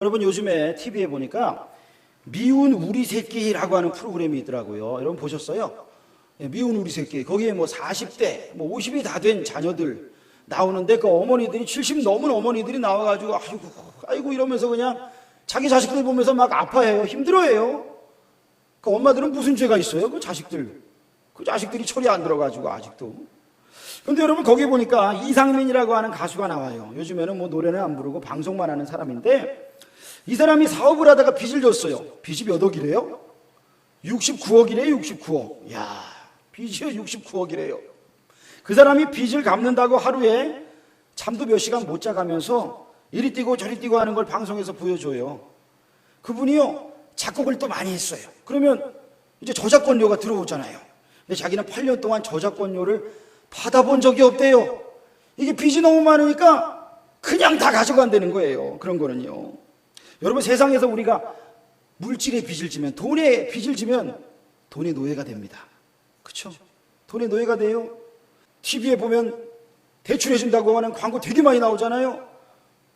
여러분 요즘에 TV에 보니까 미운 우리 새끼라고 하는 프로그램이 있더라고요. 여러분 보셨어요? 미운 우리 새끼. 거기에 뭐 40대, 뭐 50이 다 된 자녀들 나오는데 그 어머니들이 70 넘은 어머니들이 나와가지고 아이고 이러면서 그냥 자기 자식들 보면서 막 아파해요. 힘들어해요. 그 엄마들은 무슨 죄가 있어요? 그 자식들이 철이 안 들어가지고 아직도. 근데 여러분 거기 보니까 이상민이라고 하는 가수가 나와요. 요즘에는 뭐 노래는 안 부르고 방송만 하는 사람인데 이 사람이 사업을 하다가 빚을 졌어요. 빚이 몇 억이래요? 69억이래요. 69억. 야, 빚이 69억이래요. 그 사람이 빚을 갚는다고 하루에 잠도 몇 시간 못 자가면서 이리 뛰고 저리 뛰고 하는 걸 방송에서 보여줘요. 그분이요 작곡을 또 많이 했어요. 그러면 이제 저작권료가 들어오잖아요. 근데 자기는 8년 동안 저작권료를 받아본 적이 없대요. 이게 빚이 너무 많으니까 그냥 다 가져간다는 거예요. 그런 거는요. 여러분 세상에서 우리가 물질의 빚을 지면, 돈의 빚을 지면 돈의 노예가 됩니다. 그렇죠? 돈의 노예가 돼요. TV에 보면 대출해준다고 하는 광고 되게 많이 나오잖아요.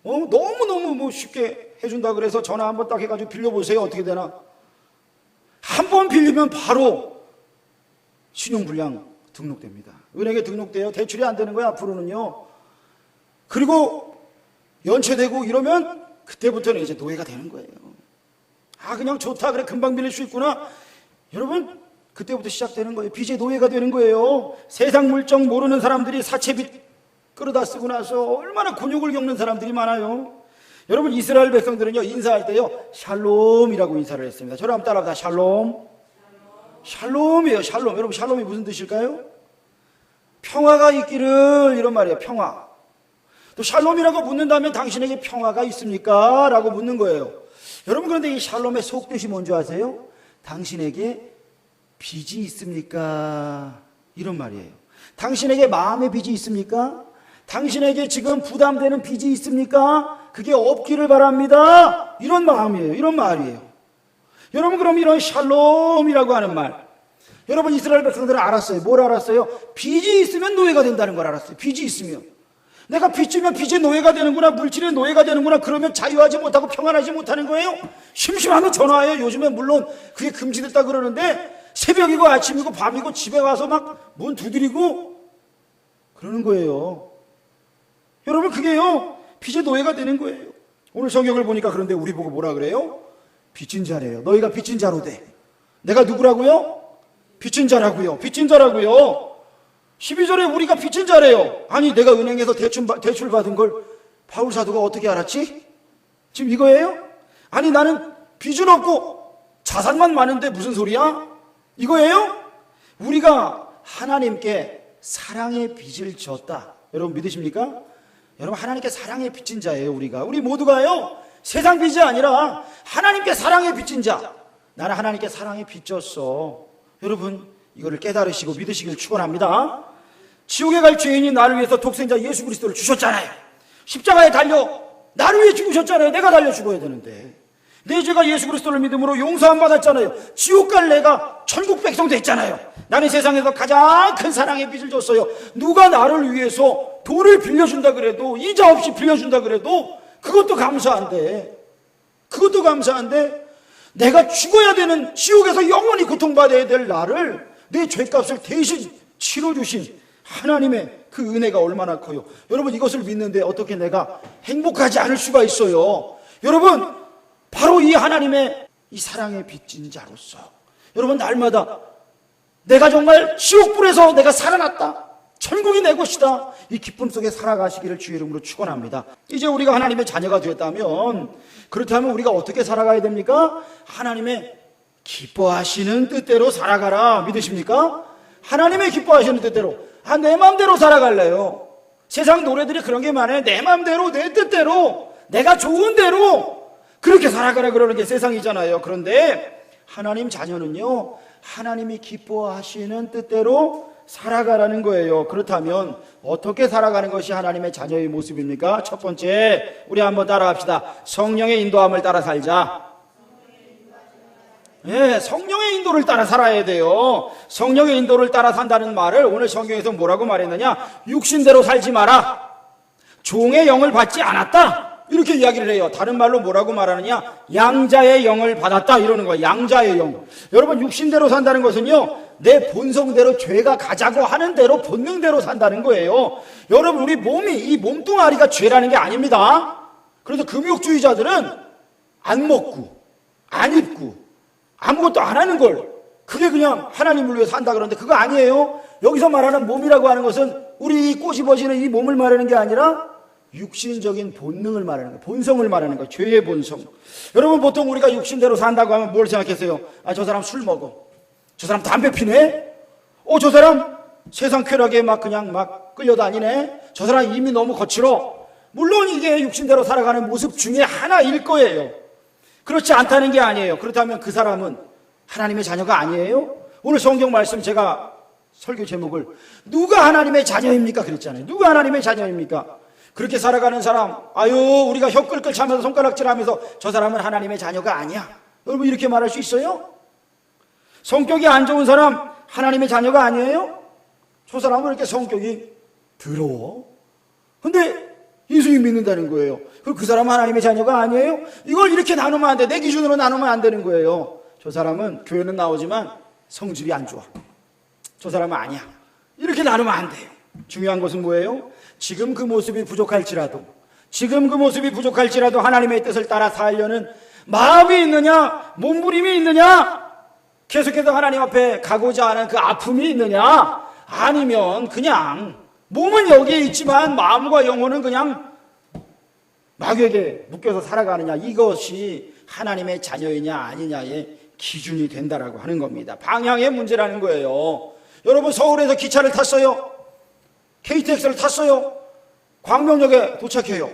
너무너무 뭐 쉽게 해준다 그래서 전화 한번 딱 해가지고 빌려보세요. 어떻게 되나? 한 번 빌리면 바로 신용불량 등록됩니다. 은행에 등록돼요. 대출이 안 되는 거야 앞으로는요. 그리고 연체되고 이러면 그때부터는 이제 노예가 되는 거예요. 아 그냥 좋다 그래 금방 빌릴 수 있구나. 여러분 그때부터 시작되는 거예요. 빚의 노예가 되는 거예요. 세상 물정 모르는 사람들이 사채빚 끌어다 쓰고 나서 얼마나 곤욕을 겪는 사람들이 많아요. 여러분 이스라엘 백성들은요 인사할 때요 샬롬이라고 인사를 했습니다. 저를 한번 따라합시다. 샬롬. 샬롬이에요. 샬롬. 여러분 샬롬이 무슨 뜻일까요? 평화가 있기를 이런 말이에요. 평화. 또 샬롬이라고 묻는다면 당신에게 평화가 있습니까? 라고 묻는 거예요. 여러분 그런데 이 샬롬의 속뜻이 뭔지 아세요? 당신에게 빚이 있습니까? 이런 말이에요. 당신에게 마음의 빚이 있습니까? 당신에게 지금 부담되는 빚이 있습니까? 그게 없기를 바랍니다. 이런 마음이에요. 이런 말이에요. 여러분 그럼 이런 샬롬이라고 하는 말, 여러분 이스라엘 백성들은 알았어요. 뭘 알았어요? 빚이 있으면 노예가 된다는 걸 알았어요. 빚이 있으면 내가 빚지면 빚의 노예가 되는구나, 물질의 노예가 되는구나. 그러면 자유하지 못하고 평안하지 못하는 거예요. 심심하면 전화해요. 요즘에 물론 그게 금지됐다 그러는데 새벽이고 아침이고 밤이고 집에 와서 막 문 두드리고 그러는 거예요. 여러분 그게요 빚의 노예가 되는 거예요. 오늘 성경을 보니까 그런데 우리 보고 뭐라 그래요? 빚진 자래요. 너희가 빚진 자로 돼. 내가 누구라고요? 빚진 자라고요. 빚진 자라고요. 12절에 우리가 빚진 자래요. 아니 내가 은행에서 대출 받은 걸 바울 사도가 어떻게 알았지? 지금 이거예요? 아니 나는 빚은 없고 자산만 많은데 무슨 소리야? 이거예요? 우리가 하나님께 사랑의 빚을 졌다. 여러분 믿으십니까? 여러분 하나님께 사랑의 빚진 자예요. 우리 모두가요 세상 빚이 아니라 하나님께 사랑의 빚진 자. 나는 하나님께 사랑의 빚졌어. 여러분 이거를 깨달으시고 믿으시길 축원합니다. 지옥에 갈 죄인이 나를 위해서 독생자 예수 그리스도를 주셨잖아요. 십자가에 달려 나를 위해 죽으셨잖아요. 내가 달려 죽어야 되는데 내 죄가 예수 그리스도를 믿음으로 용서함 받았잖아요. 지옥 갈 내가 천국 백성 됐잖아요. 나는 세상에서 가장 큰 사랑의 빚을 줬어요. 누가 나를 위해서 돈을 빌려준다 그래도 이자 없이 빌려준다 그래도 그것도 감사한데 내가 죽어야 되는 지옥에서 영원히 고통받아야 될 나를 내 죄값을 대신 치러주신 하나님의 그 은혜가 얼마나 커요. 여러분 이것을 믿는데 어떻게 내가 행복하지 않을 수가 있어요. 여러분 바로 이 하나님의 이 사랑의 빚진 자로서 여러분 날마다 내가 정말 지옥불에서 내가 살아났다, 천국이 내 것이다, 이 기쁨 속에 살아가시기를 주의 이름으로 축원합니다. 이제 우리가 하나님의 자녀가 되었다면 그렇다면 우리가 어떻게 살아가야 됩니까? 하나님의 기뻐하시는 뜻대로 살아가라. 믿으십니까? 하나님의 기뻐하시는 뜻대로. 내 마음대로 살아갈래요. 세상 노래들이 그런 게 많아요. 내 마음대로 내 뜻대로 내가 좋은 대로 그렇게 살아가라 그러는 게 세상이잖아요. 그런데 하나님 자녀는요 하나님이 기뻐하시는 뜻대로 살아가라는 거예요. 그렇다면 어떻게 살아가는 것이 하나님의 자녀의 모습입니까? 첫 번째 우리 한번 따라합시다. 성령의 인도함을 따라 살자. 성령의 인도를 따라 살아야 돼요. 성령의 인도를 따라 산다는 말을 오늘 성경에서 뭐라고 말했느냐? 육신대로 살지 마라. 종의 영을 받지 않았다. 이렇게 이야기를 해요. 다른 말로 뭐라고 말하느냐? 양자의 영을 받았다 이러는 거예요. 양자의 영. 여러분, 육신대로 산다는 것은요, 내 본성대로, 죄가 가자고 하는 대로 본능대로 산다는 거예요. 여러분, 우리 몸이, 이 몸뚱아리가 죄라는 게 아닙니다. 그래서 금욕주의자들은 안 먹고 안 입고 아무것도 안 하는 걸, 그게 그냥 하나님을 위해 산다 그러는데 그거 아니에요. 여기서 말하는 몸이라고 하는 것은 우리 꼬집어지는 이 몸을 말하는 게 아니라 육신적인 본능을 말하는 거예요. 본성을 말하는 거예요. 죄의 본성. 여러분, 보통 우리가 육신대로 산다고 하면 뭘 생각했어요? 아, 저 사람 술 먹어. 저 사람 담배 피네? 저 사람 세상 쾌락에 그냥 끌려다니네? 저 사람 이미 너무 거칠어. 물론 이게 육신대로 살아가는 모습 중에 하나일 거예요. 그렇지 않다는 게 아니에요. 그렇다면 그 사람은 하나님의 자녀가 아니에요? 오늘 성경 말씀 제가 설교 제목을 누가 하나님의 자녀입니까? 그랬잖아요. 누가 하나님의 자녀입니까? 그렇게 살아가는 사람, 우리가 혀 끌끌 차면서 손가락질하면서 저 사람은 하나님의 자녀가 아니야. 여러분, 이렇게 말할 수 있어요? 성격이 안 좋은 사람 하나님의 자녀가 아니에요? 저 사람은 이렇게 성격이 더러워. 근데 예수님 믿는다는 거예요. 그럼 그 사람은 하나님의 자녀가 아니에요? 이걸 이렇게 나누면 안 돼. 내 기준으로 나누면 안 되는 거예요. 저 사람은 교회는 나오지만 성질이 안 좋아. 저 사람은 아니야. 이렇게 나누면 안 돼요. 중요한 것은 뭐예요? 지금 그 모습이 부족할지라도 하나님의 뜻을 따라 살려는 마음이 있느냐, 몸부림이 있느냐, 계속해서 하나님 앞에 가고자 하는 그 아픔이 있느냐, 아니면 그냥 몸은 여기에 있지만 마음과 영혼은 그냥 마귀에게 묶여서 살아가느냐, 이것이 하나님의 자녀이냐 아니냐의 기준이 된다라고 하는 겁니다. 방향의 문제라는 거예요. 여러분, 서울에서 기차를 탔어요. KTX를 탔어요. 광명역에 도착해요.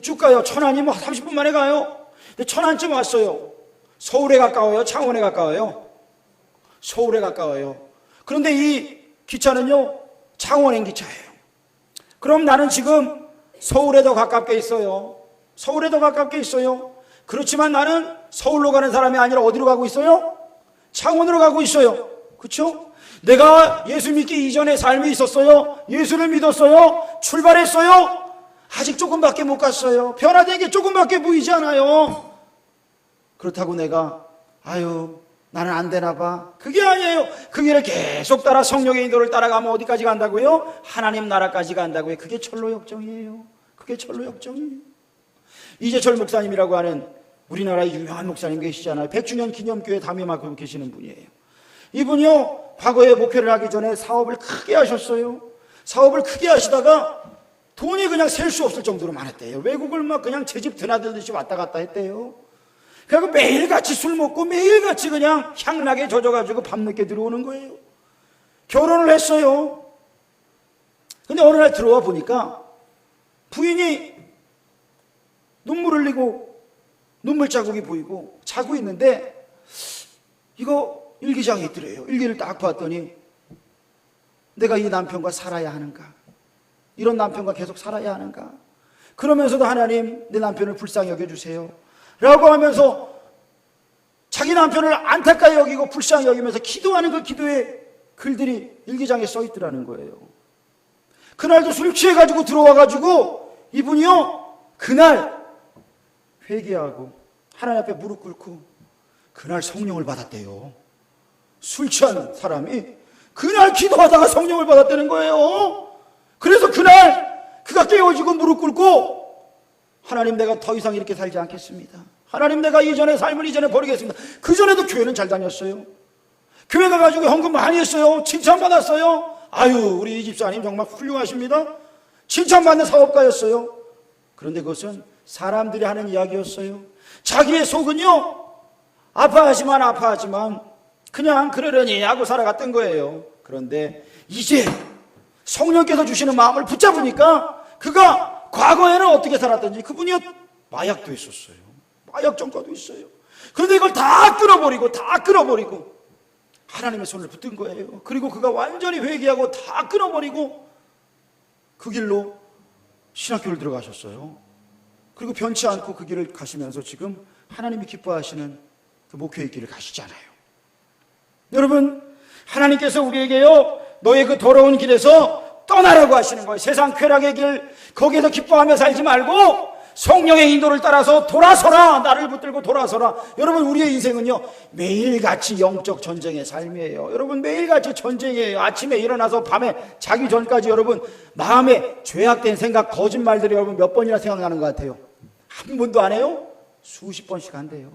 쭉 가요. 천안이면 30분 만에 가요. 근데 천안쯤 왔어요. 서울에 가까워요? 창원에 가까워요? 서울에 가까워요. 그런데 이 기차는요, 창원행 기차예요. 그럼 나는 지금 서울에 더 가깝게 있어요. 그렇지만 나는 서울로 가는 사람이 아니라 어디로 가고 있어요? 창원으로 가고 있어요. 그렇죠? 내가 예수 믿기 이전에 삶이 있었어요. 예수를 믿었어요. 출발했어요. 아직 조금밖에 못 갔어요. 변화된 게 조금밖에 보이지 않아요. 그렇다고 내가 나는 안 되나 봐. 그게 아니에요. 그 길을 계속 따라 성령의 인도를 따라가면 어디까지 간다고요? 하나님 나라까지 간다고요. 그게 철로 역정이에요. 이재철 목사님이라고 하는 우리나라의 유명한 목사님 계시잖아요. 100주년 기념교회 담임하고 계시는 분이에요. 이분이요, 과거에 목회를 하기 전에 사업을 크게 하셨어요. 사업을 크게 하시다가 돈이 그냥 셀 수 없을 정도로 많았대요. 외국을 그냥 제 집 드나들듯이 왔다 갔다 했대요. 그래서 매일같이 술 먹고 매일같이 그냥 향락에 젖어가지고 밤늦게 들어오는 거예요. 결혼을 했어요. 근데 어느 날 들어와 보니까 부인이 눈물 흘리고 눈물 자국이 보이고 자고 있는데, 이거 일기장에 있더래요. 일기를 딱 봤더니 내가 이 남편과 살아야 하는가? 이런 남편과 계속 살아야 하는가? 그러면서도 하나님, 내 남편을 불쌍히 여겨주세요 라고 하면서 자기 남편을 안타까이 여기고 불쌍히 여기면서 기도하는 그 기도의 글들이 일기장에 써 있더라는 거예요. 그날도 술 취해가지고 들어와가지고 이분이요, 그날 회개하고 하나님 앞에 무릎 꿇고 그날 성령을 받았대요. 술 취한 사람이 그날 기도하다가 성령을 받았다는 거예요. 그래서 그날 그가 깨어지고 무릎 꿇고, 하나님, 내가 더 이상 이렇게 살지 않겠습니다. 하나님, 내가 이전의 삶을 이전에 버리겠습니다. 그전에도 교회는 잘 다녔어요. 교회 가가지고 헌금 많이 했어요. 칭찬받았어요. 우리 이 집사님 정말 훌륭하십니다. 칭찬받는 사업가였어요. 그런데 그것은 사람들이 하는 이야기였어요. 자기의 속은요, 아파하지만 그냥 그러려니 하고 살아갔던 거예요. 그런데 이제 성령께서 주시는 마음을 붙잡으니까 그가 과거에는 어떻게 살았던지, 그분이 마약도 있었어요. 마약 전과도 있어요. 그런데 이걸 다 끊어버리고 하나님의 손을 붙든 거예요. 그리고 그가 완전히 회개하고 다 끊어버리고 그 길로 신학교를 들어가셨어요. 그리고 변치 않고 그 길을 가시면서 지금 하나님이 기뻐하시는 그 목회의 길을 가시잖아요. 여러분, 하나님께서 우리에게요, 너의 그 더러운 길에서 떠나라고 하시는 거예요. 세상 쾌락의 길, 거기에서 기뻐하며 살지 말고 성령의 인도를 따라서 돌아서라. 나를 붙들고 돌아서라. 여러분, 우리의 인생은요, 매일같이 영적 전쟁의 삶이에요. 여러분, 매일같이 전쟁이에요. 아침에 일어나서 밤에 자기 전까지 여러분 마음에 죄악된 생각, 거짓말들이 여러분 몇 번이나 생각나는 것 같아요? 한 번도 안 해요? 수십 번씩 한대요.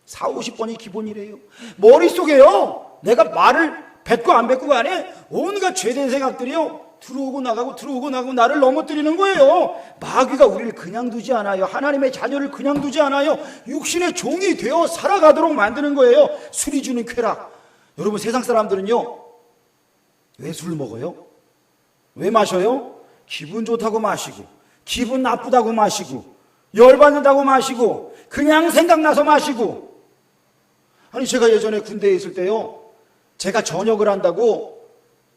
40, 50번이 기본이래요. 머릿속에요, 내가 말을 뱉고 안 뱉고 간에 온갖 죄된 생각들이요, 들어오고 나가고 나를 넘어뜨리는 거예요. 마귀가 우리를 그냥 두지 않아요. 하나님의 자녀를 그냥 두지 않아요. 육신의 종이 되어 살아가도록 만드는 거예요. 술이 주는 쾌락. 여러분, 세상 사람들은요, 왜 술 먹어요? 왜 마셔요? 기분 좋다고 마시고, 기분 나쁘다고 마시고, 열받는다고 마시고, 그냥 생각나서 마시고. 아니, 제가 예전에 군대에 있을 때요, 제가 전역을 한다고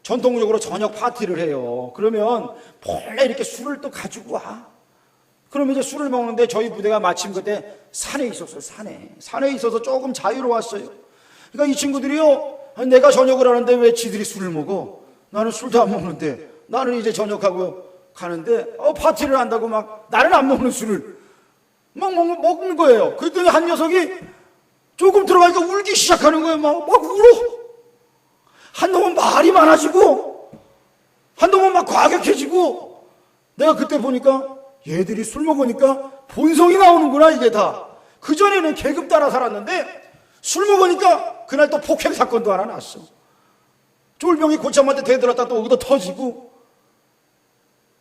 전통적으로 저녁 파티를 해요. 그러면 몰래 이렇게 술을 또 가지고 와. 그러면 이제 술을 먹는데 저희 부대가 마침 그때 산에 있었어요. 산에 있어서 조금 자유로웠어요. 그러니까 이 친구들이요, 내가 저녁을 하는데 왜 지들이 술을 먹어? 나는 술도 안 먹는데. 나는 이제 저녁하고 가는데 파티를 한다고 막 나는 안 먹는 술을 막 먹는 거예요. 그랬더니 한 녀석이 조금 들어가니까 울기 시작하는 거예요. 막 울어. 한 놈은 말이 많아지고, 한 놈은 막 과격해지고. 내가 그때 보니까 얘들이 술 먹으니까 본성이 나오는구나, 이게 다. 그전에는 계급 따라 살았는데 술 먹으니까 그날 또 폭행 사건도 하나 났어. 쫄병이 고참한테 대들었다 또 여기도 터지고.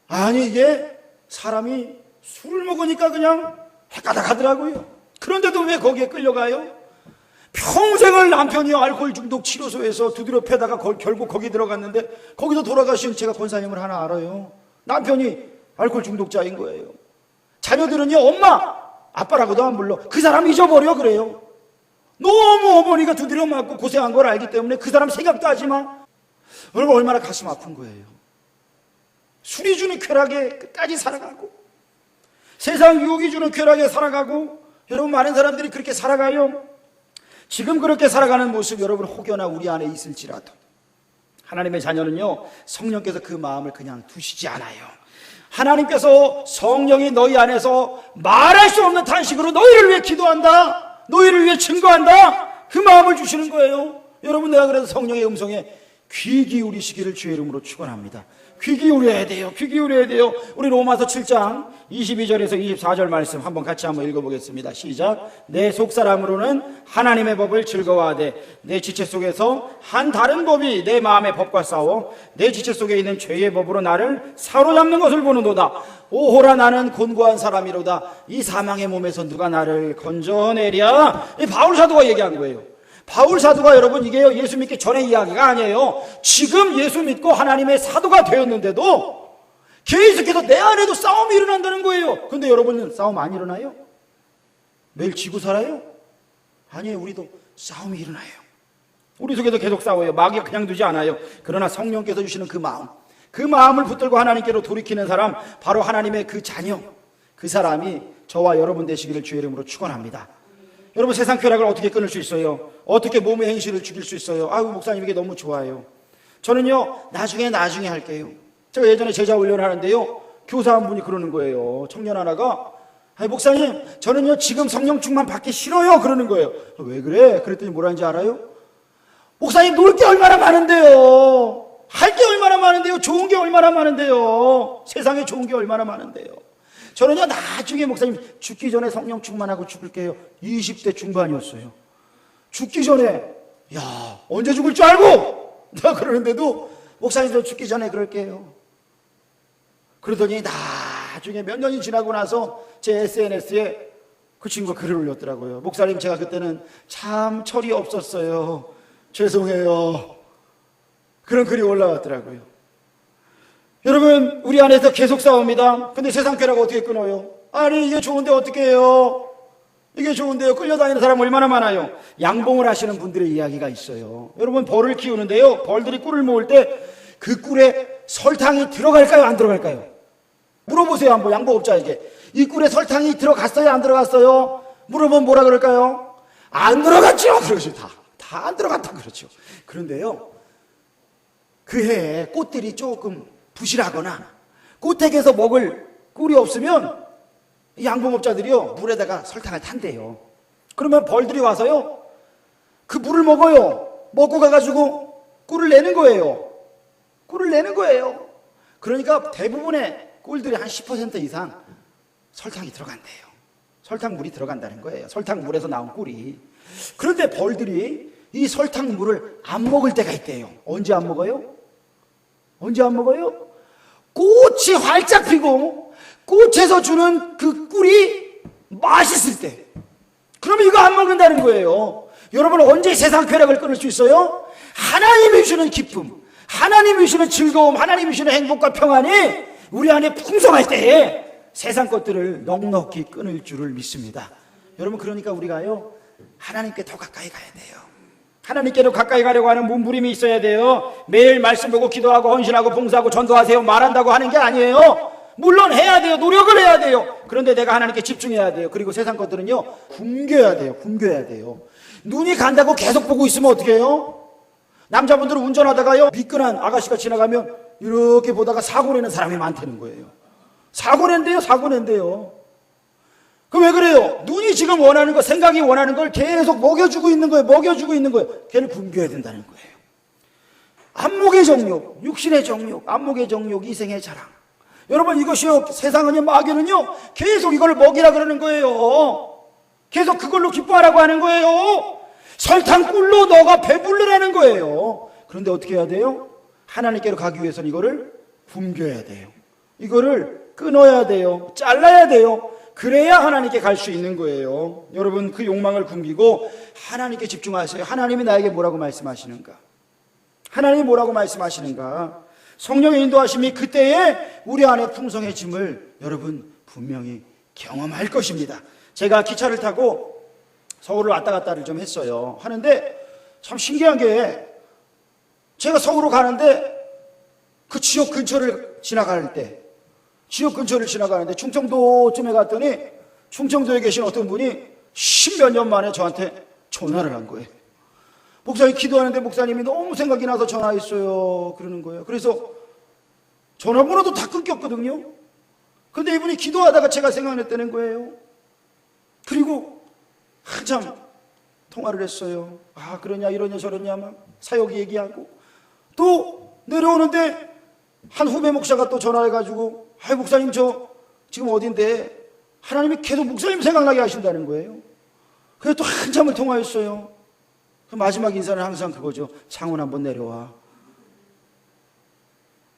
아니, 이게 사람이 술을 먹으니까 그냥 헷가닥 하더라고요. 그런데도 왜 거기에 끌려가요? 평생을 남편이 알코올 중독 치료소에서 두드려 패다가 결국 거기 들어갔는데, 거기서 돌아가신 제가 권사님을 하나 알아요. 남편이 알코올 중독자인 거예요. 자녀들은요, 엄마, 아빠라고도 안 불러. 그 사람 잊어버려 그래요. 너무 어머니가 두드려 맞고 고생한 걸 알기 때문에 그 사람 생각도 하지 마. 여러분, 얼마나 가슴 아픈 거예요. 술이 주는 쾌락에 끝까지 살아가고, 세상 유혹이 주는 쾌락에 살아가고. 여러분, 많은 사람들이 그렇게 살아가요. 지금 그렇게 살아가는 모습 여러분 혹여나 우리 안에 있을지라도 하나님의 자녀는요, 성령께서 그 마음을 그냥 두시지 않아요. 하나님께서 성령이 너희 안에서 말할 수 없는 탄식으로 너희를 위해 기도한다, 너희를 위해 증거한다, 그 마음을 주시는 거예요. 여러분, 내가 그래서 성령의 음성에 귀 기울이시기를 주의 이름으로 축원합니다. 귀 기울여야 돼요. 귀 기울여야 돼요. 우리 로마서 7장 22절에서 24절 말씀 한번 같이 한번 읽어보겠습니다. 시작. 내 속사람으로는 하나님의 법을 즐거워하되 내 지체 속에서 한 다른 법이 내 마음의 법과 싸워 내 지체 속에 있는 죄의 법으로 나를 사로잡는 것을 보는도다. 오호라, 나는 곤고한 사람이로다. 이 사망의 몸에서 누가 나를 건져내랴. 이 바울 사도가 얘기한 거예요. 바울 사도가 여러분, 이게요, 예수 믿기 전의 이야기가 아니에요. 지금 예수 믿고 하나님의 사도가 되었는데도 계속해서 내 안에도 싸움이 일어난다는 거예요. 근데 여러분은 싸움 안 일어나요? 매일 지고 살아요? 아니에요. 우리도 싸움이 일어나요. 우리 속에도 계속 싸워요. 마귀가 그냥 두지 않아요. 그러나 성령께서 주시는 그 마음, 그 마음을 붙들고 하나님께로 돌이키는 사람, 바로 하나님의 그 자녀, 그 사람이 저와 여러분 되시기를 주의 이름으로 축원합니다. 여러분, 세상 쾌락을 어떻게 끊을 수 있어요? 어떻게 몸의 행실을 죽일 수 있어요? 아유, 목사님 이게 너무 좋아요. 저는요, 나중에 할게요. 제가 예전에 제자 훈련을 하는데요, 교사 한 분이 그러는 거예요. 청년 하나가, 아니, 목사님, 저는요, 지금 성령 충만 받기 싫어요. 그러는 거예요. 왜 그래? 그랬더니 뭐라는지 알아요? 목사님, 놀 게 얼마나 많은데요. 할 게 얼마나 많은데요. 좋은 게 얼마나 많은데요. 세상에 좋은 게 얼마나 많은데요. 저는요, 나중에 목사님 죽기 전에 성령 충만하고 죽을게요. 20대 중반이었어요. 죽기 전에, 야, 언제 죽을 줄 알고 내가 그러는데도 목사님 저 죽기 전에 그럴게요. 그러더니 나중에 몇 년이 지나고 나서 제 SNS에 그 친구가 글을 올렸더라고요. 목사님, 제가 그때는 참 철이 없었어요. 죄송해요. 그런 글이 올라왔더라고요. 여러분, 우리 안에서 계속 싸웁니다. 근데 세상 쾌락 어떻게 끊어요? 아니, 이게 좋은데 어떻게 해요? 이게 좋은데요. 끌려다니는 사람 얼마나 많아요. 양봉을 하시는 분들의 이야기가 있어요. 여러분, 벌을 키우는데요, 벌들이 꿀을 모을 때 그 꿀에 설탕이 들어갈까요, 안 들어갈까요? 물어보세요, 한번 양봉업자에게. 이 꿀에 설탕이 들어갔어요, 안 들어갔어요? 물어보면 뭐라 그럴까요? 안 들어갔죠. 그러죠. 다 안 들어갔다 그러죠. 그런데요, 그 해에 꽃들이 조금 부실하거나 꽃택에서 먹을 꿀이 없으면 양봉업자들이요, 물에다가 설탕을 탄대요. 그러면 벌들이 와서요, 그 물을 먹어요. 먹고 가가지고 꿀을 내는 거예요. 꿀을 내는 거예요. 그러니까 대부분의 꿀들이 한 10% 이상 설탕이 들어간대요. 설탕물이 들어간다는 거예요. 설탕물에서 나온 꿀이. 그런데 벌들이 이 설탕물을 안 먹을 때가 있대요. 언제 안 먹어요? 언제 안 먹어요? 꽃이 활짝 피고 꽃에서 주는 그 꿀이 맛있을 때. 그러면 이거 안 먹는다는 거예요. 여러분, 언제 세상 쾌락을 끊을 수 있어요? 하나님이 주시는 기쁨, 하나님이 주시는 즐거움, 하나님이 주시는 행복과 평안이 우리 안에 풍성할 때에 세상 것들을 넉넉히 끊을 줄을 믿습니다. 여러분, 그러니까 우리가요, 하나님께 더 가까이 가야 돼요. 하나님께로 가까이 가려고 하는 몸부림이 있어야 돼요. 매일 말씀 보고 기도하고 헌신하고 봉사하고 전도하세요 말한다고 하는 게 아니에요. 물론 해야 돼요. 노력을 해야 돼요. 그런데 내가 하나님께 집중해야 돼요. 그리고 세상 것들은요, 굶겨야 돼요. 굶겨야 돼요. 눈이 간다고 계속 보고 있으면 어떻게 해요? 남자분들은 운전하다가요, 미끈한 아가씨가 지나가면 이렇게 보다가 사고 내는 사람이 많다는 거예요. 사고 낸대요. 사고 낸대요. 그럼 왜 그래요? 눈이 지금 원하는 거, 생각이 원하는 걸 계속 먹여주고 있는 거예요. 먹여주고 있는 거예요. 걔를 굶겨야 된다는 거예요. 안목의 정욕, 육신의 정욕, 안목의 정욕, 이생의 자랑. 여러분, 이것이요, 세상은요, 마귀는요, 계속 이걸 먹이라 그러는 거예요. 계속 그걸로 기뻐하라고 하는 거예요. 설탕꿀로 너가 배부르라는 거예요. 그런데 어떻게 해야 돼요? 하나님께로 가기 위해서는 이거를 굶겨야 돼요. 이거를 끊어야 돼요. 잘라야 돼요. 그래야 하나님께 갈 수 있는 거예요. 여러분, 그 욕망을 굶기고 하나님께 집중하세요. 하나님이 나에게 뭐라고 말씀하시는가? 하나님이 뭐라고 말씀하시는가? 성령의 인도하심이 그때에 우리 안에 풍성해짐을 여러분 분명히 경험할 것입니다. 제가 기차를 타고 서울을 왔다 갔다를 좀 했어요. 하는데 참 신기한 게, 제가 서울로 가는데 그 지역 근처를 지나가는데 충청도쯤에 갔더니 충청도에 계신 어떤 분이 10몇 년 만에 저한테 전화를 한 거예요. 목사님, 기도하는데 목사님이 너무 생각이 나서 전화했어요. 그러는 거예요. 그래서 전화번호도 다 끊겼거든요. 근데 이분이 기도하다가 제가 생각났다는 거예요. 그리고 한참 통화를 했어요. 아, 그러냐 이러냐 저러냐 막 사역 얘기하고, 또 내려오는데 한 후배 목사가 또 전화해가지고, 아이 목사님, 저 지금 어딘데 하나님이 계속 목사님 생각나게 하신다는 거예요. 그래서 또 한참을 통화했어요. 그 마지막 인사는 항상 그거죠. 창원 한번 내려와.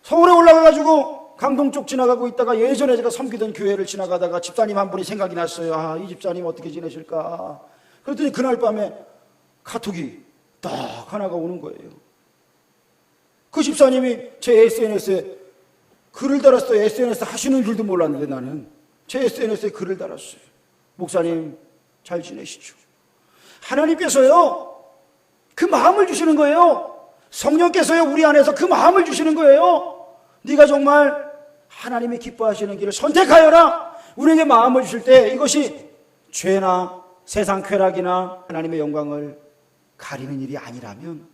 서울에 올라가가지고 강동 쪽 지나가고 있다가 예전에 제가 섬기던 교회를 지나가다가 집사님 한 분이 생각이 났어요. 아, 이 집사님 어떻게 지내실까? 그랬더니 그날 밤에 카톡이 딱 하나가 오는 거예요. 그 집사님이 제 SNS에 글을 달았어요. SNS 하시는 줄도 몰랐는데 나는 제 SNS에 글을 달았어요. 목사님 잘 지내시죠? 하나님께서요, 그 마음을 주시는 거예요. 성령께서요, 우리 안에서 그 마음을 주시는 거예요. 네가 정말 하나님이 기뻐하시는 길을 선택하여라. 우리에게 마음을 주실 때 이것이 죄나 세상 쾌락이나 하나님의 영광을 가리는 일이 아니라면,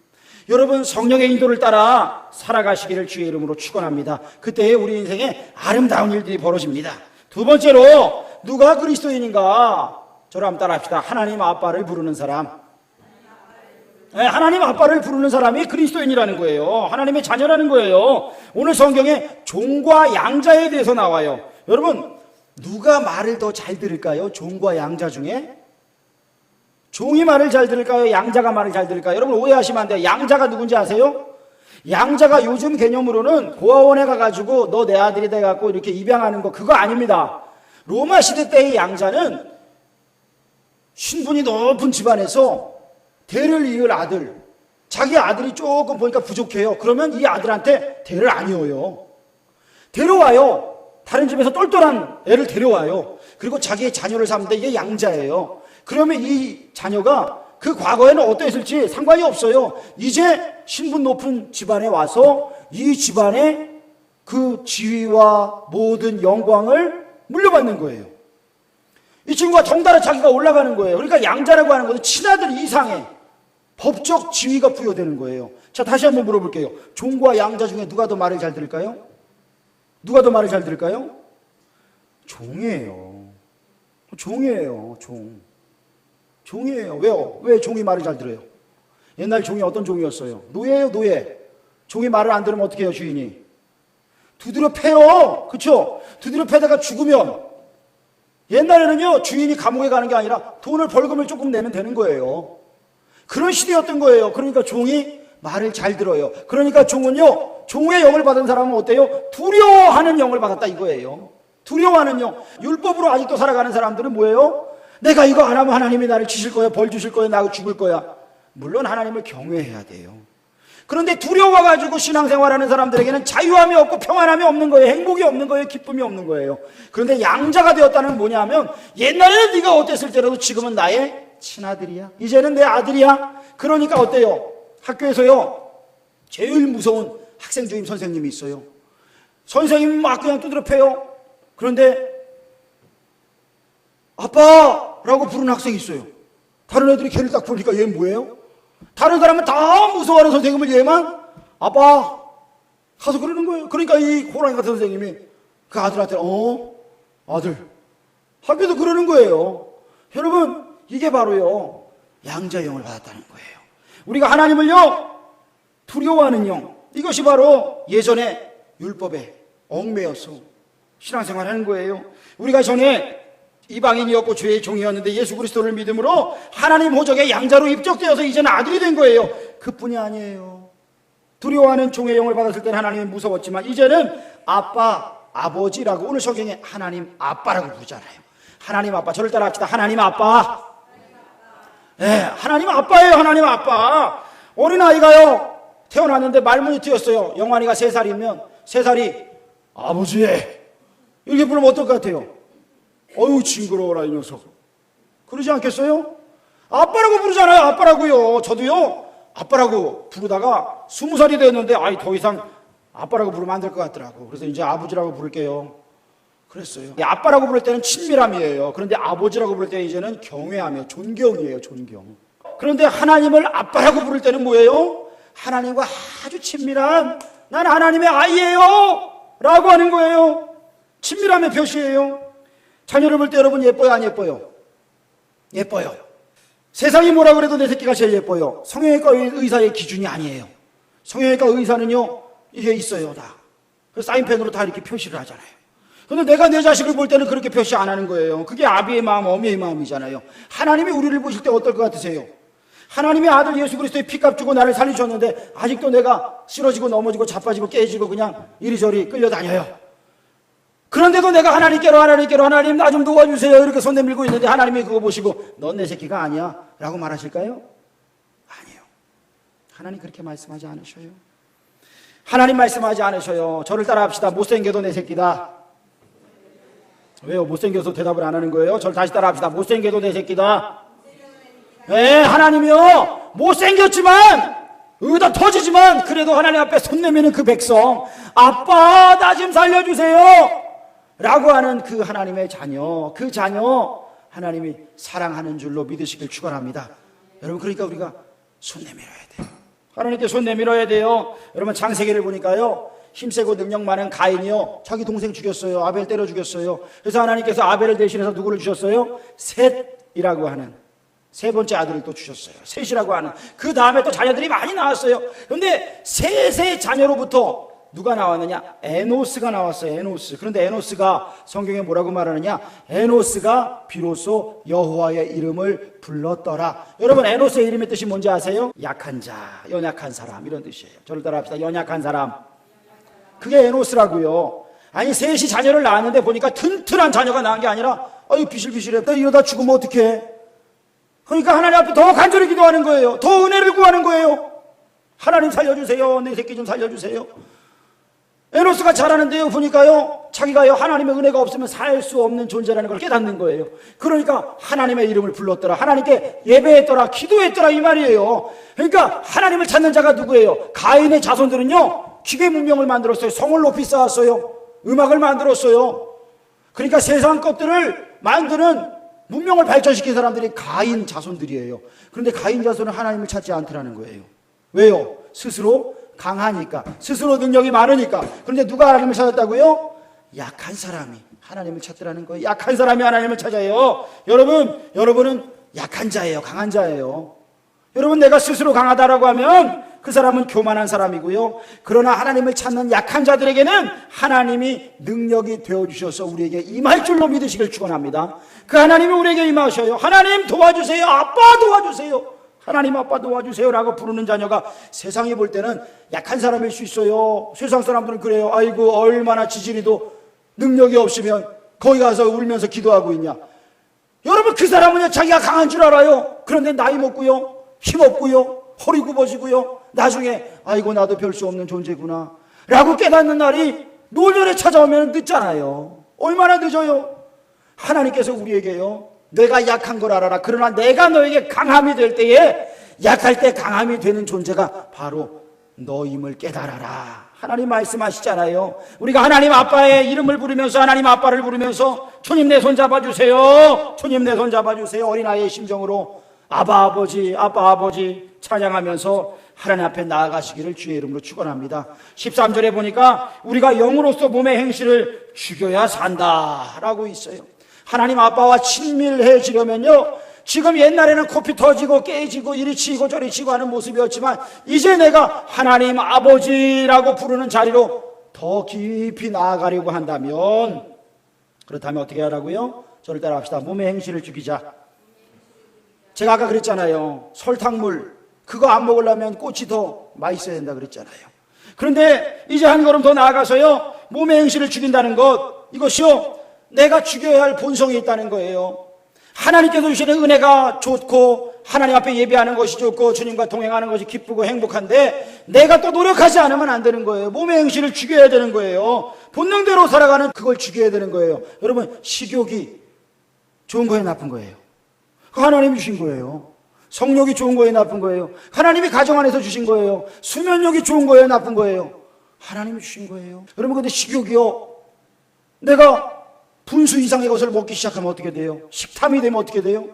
여러분, 성령의 인도를 따라 살아가시기를 주의 이름으로 축원합니다. 그때에 우리 인생에 아름다운 일들이 벌어집니다. 두 번째로, 누가 그리스도인인가? 저를 한번 따라합시다. 하나님 아빠를 부르는 사람. 네, 하나님 아빠를 부르는 사람이 그리스도인이라는 거예요. 하나님의 자녀라는 거예요. 오늘 성경에 종과 양자에 대해서 나와요. 여러분, 누가 말을 더 잘 들을까요? 종과 양자 중에? 종이 말을 잘 들을까요? 양자가 말을 잘 들을까요? 여러분, 오해하시면 안 돼요. 양자가 누군지 아세요? 양자가 요즘 개념으로는 고아원에 가가지고 너 내 아들이 돼갖고 이렇게 입양하는 거, 그거 아닙니다. 로마 시대 때의 양자는 신분이 높은 집안에서 대를 이을 아들, 자기 아들이 조금 보니까 부족해요. 그러면 이 아들한테 대를 안 이어요. 데려와요. 다른 집에서 똘똘한 애를 데려와요. 그리고 자기의 자녀를 삼는데 이게 양자예요. 그러면 이 자녀가 그 과거에는 어떠했을지 상관이 없어요. 이제 신분 높은 집안에 와서 이 집안의 그 지위와 모든 영광을 물려받는 거예요. 이 친구가 덩달아 자기가 올라가는 거예요. 그러니까 양자라고 하는 것은 친아들 이상의 법적 지위가 부여되는 거예요. 자, 다시 한번 물어볼게요. 종과 양자 중에 누가 더 말을 잘 들을까요? 누가 더 말을 잘 들을까요? 종이에요. 종이에요, 종. 종이에요. 왜요? 왜 종이 말을 잘 들어요? 옛날 종이 어떤 종이었어요? 노예예요, 노예. 종이 말을 안 들으면 어떻게 해요, 주인이? 두드려 패요. 그쵸? 두드려 패다가 죽으면, 옛날에는요, 주인이 감옥에 가는 게 아니라 돈을, 벌금을 조금 내면 되는 거예요. 그런 시대였던 거예요. 그러니까 종이 말을 잘 들어요. 그러니까 종은요, 종의 영을 받은 사람은 어때요? 두려워하는 영을 받았다 이거예요. 두려워하는 영. 율법으로 아직도 살아가는 사람들은 뭐예요? 내가 이거 안 하면 하나님이 나를 주실 거야, 벌 주실 거야, 나 죽을 거야. 물론 하나님을 경외해야 돼요. 그런데 두려워가지고 신앙생활하는 사람들에게는 자유함이 없고 평안함이 없는 거예요. 행복이 없는 거예요. 기쁨이 없는 거예요. 그런데 양자가 되었다는 뭐냐면, 옛날에는 네가 어땠을 때라도 지금은 나의 친아들이야. 이제는 내 아들이야. 그러니까 어때요? 학교에서요, 제일 무서운 학생 주임 선생님이 있어요. 선생님이 막 그냥 두드려 패요. 그런데 아빠라고 부르는 학생이 있어요. 다른 애들이 걔를 딱 보니까 얘는 뭐예요? 다른 사람은 다 무서워하는 선생님을 얘만 아빠 가서 그러는 거예요. 그러니까 이 호랑이 같은 선생님이 그 아들한테 아들 학교에서 그러는 거예요. 여러분, 이게 바로요, 양자의 영을 받았다는 거예요. 우리가 하나님을요 두려워하는 영, 이것이 바로 예전에 율법에 얽매여서 신앙생활 하는 거예요. 우리가 전에 이방인이었고 죄의 종이었는데 예수 그리스도를 믿음으로 하나님 호적의 양자로 입적되어서 이제는 아들이 된 거예요. 그뿐이 아니에요. 두려워하는 종의 영을 받았을 때는 하나님이 무서웠지만 이제는 아빠, 아버지라고, 오늘 성경에 하나님 아빠라고 부르잖아요. 하나님 아빠. 저를 따라 합시다. 하나님 아빠. 네, 하나님 아빠예요. 하나님 아빠. 어린아이가요 태어났는데 말문이 트였어요. 영환이가 3살이면 3살이 아버지 이렇게 부르면 어떨 것 같아요? 어휴 징그러워라 이 녀석. 그러지 않겠어요? 아빠라고 부르잖아요. 아빠라고요. 저도요 아빠라고 부르다가 20살이 됐는데 더 이상 아빠라고 부르면 안 될 것 같더라고. 그래서 이제 아버지라고 부를게요. 그랬어요. 아빠라고 부를 때는 친밀함이에요. 그런데 아버지라고 부를 때는 이제는 경외함이에요. 존경이에요. 존경. 그런데 하나님을 아빠라고 부를 때는 뭐예요? 하나님과 아주 친밀한, 난 하나님의 아이예요 라고 하는 거예요. 친밀함의 표시예요. 자녀를 볼 때 여러분 예뻐요, 안 예뻐요? 예뻐요. 세상이 뭐라 그래도 내 새끼가 제일 예뻐요. 성형외과 의사의 기준이 아니에요. 성형외과 의사는요 이게 있어요. 다 사인펜으로 다 이렇게 표시를 하잖아요. 근데 내가 내 자식을 볼 때는 그렇게 표시 안 하는 거예요. 그게 아비의 마음, 어미의 마음이잖아요. 하나님이 우리를 보실 때 어떨 것 같으세요? 하나님의 아들 예수 그리스도의 피값 주고 나를 살리셨는데 아직도 내가 쓰러지고 넘어지고 자빠지고 깨지고 그냥 이리저리 끌려다녀요. 그런데도 내가 하나님 나 좀 도와주세요 이렇게 손 내밀고 있는데 하나님이 그거 보시고 넌 내 새끼가 아니야 라고 말하실까요? 아니에요. 하나님 그렇게 말씀하지 않으셔요. 하나님 말씀하지 않으셔요. 저를 따라 합시다. 못생겨도 내 새끼다. 왜요? 못생겨서 대답을 안 하는 거예요? 저를 다시 따라 합시다. 못생겨도 내 새끼다. 네, 하나님이요 못생겼지만 의다 터지지만 그래도 하나님 앞에 손 내미는 그 백성, 아빠 나 좀 살려주세요 라고 하는 그 하나님의 자녀, 그 자녀 하나님이 사랑하는 줄로 믿으시길 축원합니다. 여러분, 그러니까 우리가 손 내밀어야 돼요. 하나님께 손 내밀어야 돼요. 여러분, 창세기를 보니까요 힘세고 능력 많은 가인이요 자기 동생 죽였어요. 아벨 때려 죽였어요. 그래서 하나님께서 아벨을 대신해서 누구를 주셨어요? 셋이라고 하는 세 번째 아들을 또 주셨어요. 셋이라고 하는. 그 다음에 또 자녀들이 많이 나왔어요. 그런데 셋의 자녀로부터 누가 나왔느냐? 에노스가 나왔어요. 에노스. 그런데 에노스가 성경에 뭐라고 말하느냐? 에노스가 비로소 여호와의 이름을 불렀더라. 여러분, 에노스의 이름의 뜻이 뭔지 아세요? 약한 자, 연약한 사람, 이런 뜻이에요. 저를 따라 합시다. 연약한 사람. 그게 에노스라고요. 아니, 셋이 자녀를 낳았는데 보니까 튼튼한 자녀가 낳은 게 아니라 비실비실해. 이러다 죽으면 어떡해? 그러니까 하나님 앞에 더 간절히 기도하는 거예요. 더 은혜를 구하는 거예요. 하나님 살려주세요. 내 새끼 좀 살려주세요. 에노스가 잘하는데요 보니까요 자기가요 하나님의 은혜가 없으면 살 수 없는 존재라는 걸 깨닫는 거예요. 그러니까 하나님의 이름을 불렀더라. 하나님께 예배했더라. 기도했더라 이 말이에요. 그러니까 하나님을 찾는 자가 누구예요? 가인의 자손들은요 기계 문명을 만들었어요. 성을 높이 쌓았어요. 음악을 만들었어요. 그러니까 세상 것들을 만드는 문명을 발전시킨 사람들이 가인 자손들이에요. 그런데 가인 자손은 하나님을 찾지 않더라는 거예요. 왜요? 스스로 강하니까, 스스로 능력이 많으니까. 그런데 누가 하나님을 찾았다고요? 약한 사람이. 하나님을 찾더라는 거예요. 약한 사람이 하나님을 찾아요. 여러분은 약한 자예요. 강한 자예요. 여러분, 내가 스스로 강하다라고 하면 그 사람은 교만한 사람이고요. 그러나 하나님을 찾는 약한 자들에게는 하나님이 능력이 되어주셔서 우리에게 임할 줄로 믿으시길 축원합니다. 그 하나님이 우리에게 임하셔요. 하나님 도와주세요. 아빠 도와주세요. 하나님 아빠 도와주세요라고 부르는 자녀가 세상이 볼 때는 약한 사람일 수 있어요. 세상 사람들은 그래요. 아이고, 얼마나 지질이도 능력이 없으면 거기 가서 울면서 기도하고 있냐. 여러분, 그 사람은 자기가 강한 줄 알아요. 그런데 나이 먹고요, 힘없고요, 허리 굽어지고요, 나중에 아이고 나도 별 수 없는 존재구나 라고 깨닫는 날이 노년에 찾아오면 늦잖아요. 얼마나 늦어요. 하나님께서 우리에게요, 내가 약한 걸 알아라. 그러나 내가 너에게 강함이 될 때에 약할 때 강함이 되는 존재가 바로 너임을 깨달아라. 하나님 말씀하시잖아요. 우리가 하나님 아빠의 이름을 부르면서, 하나님 아빠를 부르면서 주님 내 손 잡아주세요, 주님 내 손 잡아주세요, 어린아이의 심정으로 아바 아버지, 아빠 아버지 찬양하면서 하나님 앞에 나아가시기를 주의 이름으로 축원합니다. 13절에 보니까 우리가 영으로서 몸의 행실을 죽여야 산다라고 있어요. 하나님 아빠와 친밀해지려면요, 지금 옛날에는 코피 터지고 깨지고 이리 치고 저리 치고 하는 모습이었지만 이제 내가 하나님 아버지라고 부르는 자리로 더 깊이 나아가려고 한다면, 그렇다면 어떻게 하라고요? 저를 따라합시다. 몸의 행실을 죽이자. 제가 아까 그랬잖아요. 설탕물 그거 안 먹으려면 꽃이 더 맛있어야 된다 그랬잖아요. 그런데 이제 한 걸음 더 나아가서요, 몸의 행실을 죽인다는 것, 이것이요, 내가 죽여야 할 본성이 있다는 거예요. 하나님께서 주시는 은혜가 좋고 하나님 앞에 예배하는 것이 좋고 주님과 동행하는 것이 기쁘고 행복한데 내가 또 노력하지 않으면 안 되는 거예요. 몸의 행실을 죽여야 되는 거예요. 본능대로 살아가는 그걸 죽여야 되는 거예요. 여러분, 식욕이 좋은 거예요, 나쁜 거예요? 하나님이 주신 거예요. 성욕이 좋은 거예요, 나쁜 거예요? 하나님이 가정 안에서 주신 거예요. 수면욕이 좋은 거예요, 나쁜 거예요? 하나님이 주신 거예요. 여러분, 근데 식욕이요, 내가 분수 이상의 것을 먹기 시작하면 어떻게 돼요? 식탐이 되면 어떻게 돼요?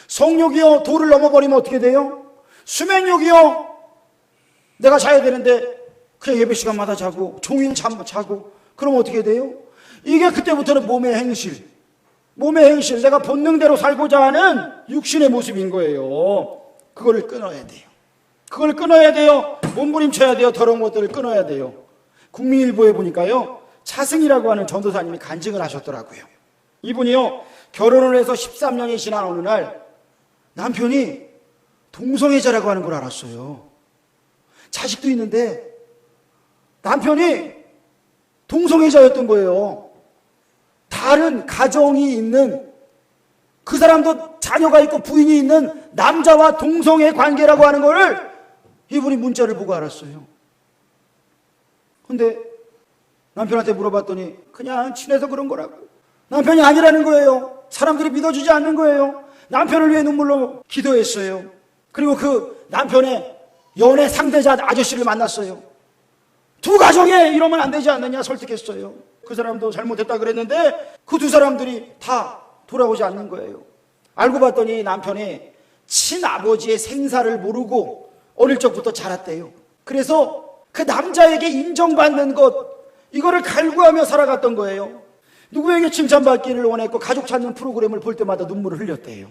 성욕이요, 도를 넘어버리면 어떻게 돼요? 수면욕이요, 내가 자야 되는데 그냥 예배 시간마다 자고 종일 자고 그러면 어떻게 돼요? 이게 그때부터는 몸의 행실, 내가 본능대로 살고자 하는 육신의 모습인 거예요. 그거를 끊어야 돼요. 그걸 끊어야 돼요. 몸부림쳐야 돼요. 더러운 것들을 끊어야 돼요. 국민일보에 보니까요, 차승이라고 하는 전도사님이 간증을 하셨더라고요. 이분이요, 결혼을 해서 13년이 지난 어느 날 남편이 동성애자라고 하는 걸 알았어요. 자식도 있는데 남편이 동성애자였던 거예요. 다른 가정이 있는, 그 사람도 자녀가 있고 부인이 있는 남자와 동성애 관계라고 하는 거를 이분이 문자를 보고 알았어요. 근데 남편한테 물어봤더니 그냥 친해서 그런 거라고. 남편이 아니라는 거예요. 사람들이 믿어주지 않는 거예요. 남편을 위해 눈물로 기도했어요. 그리고 그 남편의 연애 상대자 아저씨를 만났어요. 두 가정에 이러면 안 되지 않느냐 설득했어요. 그 사람도 잘못했다 그랬는데 그 두 사람들이 다 돌아오지 않는 거예요. 알고 봤더니 남편이 친아버지의 생사를 모르고 어릴 적부터 자랐대요. 그래서 그 남자에게 인정받는 것, 이거를 갈구하며 살아갔던 거예요. 누구에게 칭찬받기를 원했고 가족 찾는 프로그램을 볼 때마다 눈물을 흘렸대요.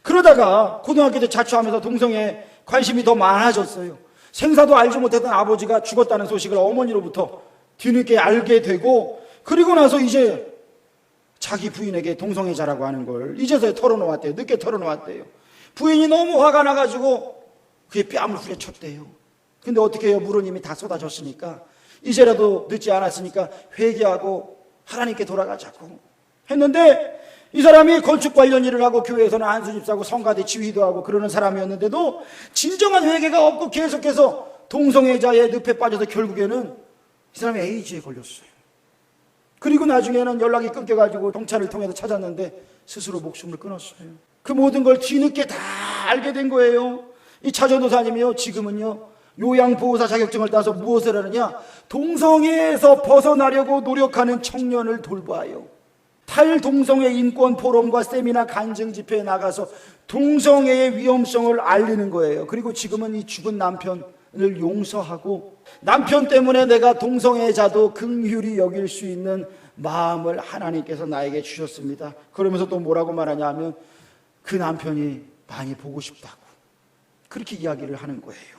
그러다가 고등학교 때 자취하면서 동성애에 관심이 더 많아졌어요. 생사도 알지 못했던 아버지가 죽었다는 소식을 어머니로부터 뒤늦게 알게 되고, 그리고 나서 이제 자기 부인에게 동성애자라고 하는 걸 이제서야 털어놓았대요. 늦게 털어놓았대요. 부인이 너무 화가 나가지고 그의 뺨을 후려쳤대요. 근데 어떻게 해요? 물은 이미 다 쏟아졌으니까 이제라도 늦지 않았으니까 회개하고 하나님께 돌아가자고 했는데, 이 사람이 건축 관련 일을 하고 교회에서는 안수집사고 성가대 지휘도 하고 그러는 사람이었는데도 진정한 회개가 없고 계속해서 동성애자의 늪에 빠져서 결국에는 이 사람이 에이즈에 걸렸어요. 그리고 나중에는 연락이 끊겨가지고 경찰을 통해서 찾았는데 스스로 목숨을 끊었어요. 그 모든 걸 뒤늦게 다 알게 된 거예요. 이 차전도사님이요, 지금은요, 요양보호사 자격증을 따서 무엇을 하느냐, 동성애에서 벗어나려고 노력하는 청년을 돌봐요. 탈동성애 인권 포럼과 세미나 간증 집회에 나가서 동성애의 위험성을 알리는 거예요. 그리고 지금은 이 죽은 남편을 용서하고 남편 때문에 내가 동성애자도 긍휼히 여길 수 있는 마음을 하나님께서 나에게 주셨습니다. 그러면서 또 뭐라고 말하냐 하면 그 남편이 많이 보고 싶다고 그렇게 이야기를 하는 거예요.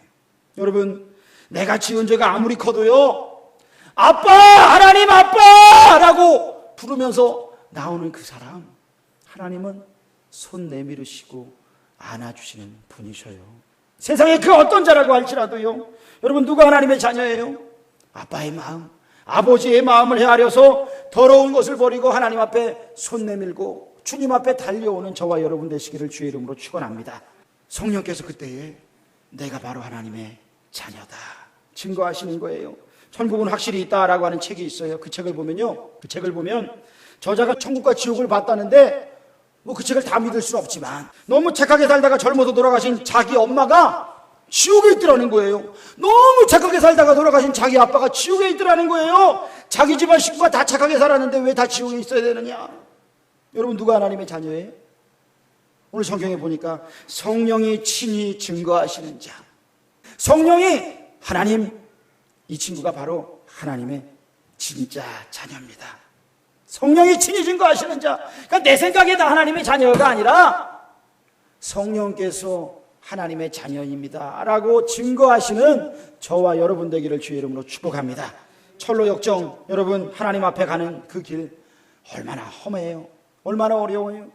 여러분, 내가 지은 죄가 아무리 커도요, 아빠! 하나님 아빠! 라고 부르면서 나오는 그 사람, 하나님은 손 내밀으시고 안아주시는 분이셔요. 세상에 그 어떤 자라고 할지라도요, 여러분, 누가 하나님의 자녀예요? 아빠의 마음, 아버지의 마음을 헤아려서 더러운 것을 버리고 하나님 앞에 손 내밀고 주님 앞에 달려오는 저와 여러분 되시기를 주의 이름으로 축원합니다. 성령께서 그때에 내가 바로 하나님의 자녀다 증거하시는 거예요. 천국은 확실히 있다라고 하는 책이 있어요. 그 책을 보면 저자가 천국과 지옥을 봤다는데 뭐 그 책을 다 믿을 수는 없지만 너무 착하게 살다가 젊어서 돌아가신 자기 엄마가 지옥에 있더라는 거예요. 너무 착하게 살다가 돌아가신 자기 아빠가 지옥에 있더라는 거예요. 자기 집안 식구가 다 착하게 살았는데 왜 다 지옥에 있어야 되느냐? 여러분, 누가 하나님의 자녀예요? 오늘 성경에 보니까 성령이 친히 증거하시는 자, 성령이 하나님, 이 친구가 바로 하나님의 진짜 자녀입니다. 성령이 친히 증거하시는 자, 그러니까 내 생각에 다 하나님의 자녀가 아니라 성령께서 하나님의 자녀입니다 라고 증거하시는 저와 여러분 되기를 주의 이름으로 축복합니다. 철로 역정, 여러분, 하나님 앞에 가는 그 길 얼마나 험해요. 얼마나 어려워요.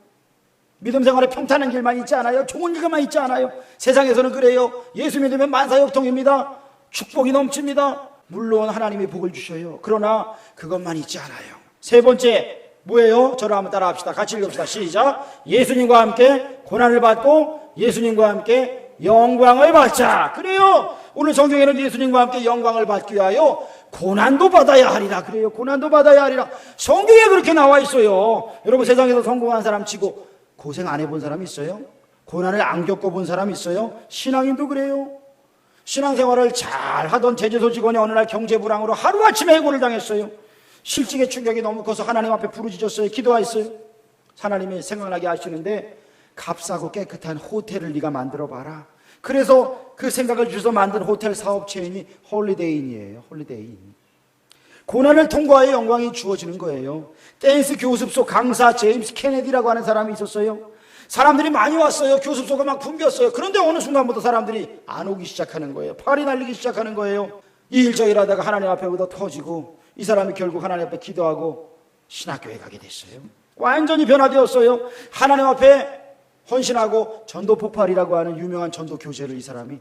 믿음 생활에 평탄한 길만 있지 않아요. 좋은 길만 있지 않아요. 세상에서는 그래요. 예수 믿으면 만사역통입니다. 축복이 넘칩니다. 물론 하나님이 복을 주셔요. 그러나 그것만 있지 않아요. 세 번째 뭐예요? 저를 한번 따라 합시다. 같이 읽읍시다. 시작. 예수님과 함께 고난을 받고 예수님과 함께 영광을 받자. 그래요. 오늘 성경에는 예수님과 함께 영광을 받기 위하여 고난도 받아야 하리라. 그래요. 고난도 받아야 하리라. 성경에 그렇게 나와 있어요. 여러분, 세상에서 성공한 사람 치고 고생 안 해본 사람 있어요? 고난을 안 겪어본 사람 있어요? 신앙인도 그래요. 신앙생활을 잘 하던 제주소 직원이 어느 날 경제불황으로 하루아침에 해고를 당했어요. 실직의 충격이 너무 커서 하나님 앞에 부르짖었어요. 기도했어요. 하나님이 생각나게 하시는데 값싸고 깨끗한 호텔을 네가 만들어봐라. 그래서 그 생각을 주셔서 만든 호텔 사업체인이 홀리데이인이에요. 홀리데이인. 고난을 통과해 영광이 주어지는 거예요. 댄스 교습소 강사 제임스 케네디라고 하는 사람이 있었어요. 사람들이 많이 왔어요. 교습소가 막 붐볐어요. 그런데 어느 순간부터 사람들이 안 오기 시작하는 거예요. 팔이 날리기 시작하는 거예요. 이 일 저 일 하다가 하나님 앞에 얻어 터지고 이 사람이 결국 하나님 앞에 기도하고 신학교에 가게 됐어요. 완전히 변화되었어요. 하나님 앞에 헌신하고 전도 폭발이라고 하는 유명한 전도 교제를 이 사람이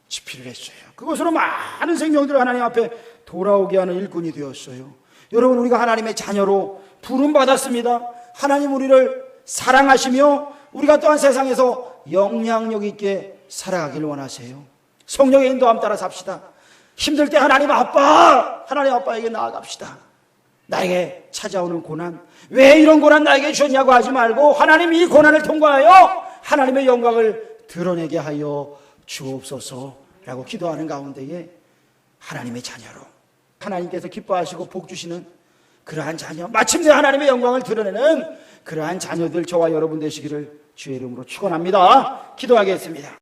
집필을 했어요. 그것으로 많은 생명들을 하나님 앞에 돌아오게 하는 일꾼이 되었어요. 여러분, 우리가 하나님의 자녀로 부름받았습니다. 하나님 우리를 사랑하시며 우리가 또한 세상에서 영향력 있게 살아가길 원하세요. 성령의 인도함 따라 삽시다. 힘들 때 하나님 아빠에게 나아갑시다. 나에게 찾아오는 고난, 왜 이런 고난 나에게 주셨냐고 하지 말고 하나님 이 고난을 통과하여 하나님의 영광을 드러내게 하여 주옵소서라고 기도하는 가운데에 하나님의 자녀로 하나님께서 기뻐하시고 복 주시는 그러한 자녀, 마침내 하나님의 영광을 드러내는 그러한 자녀들 저와 여러분 되시기를 주의 이름으로 축원합니다. 기도하겠습니다.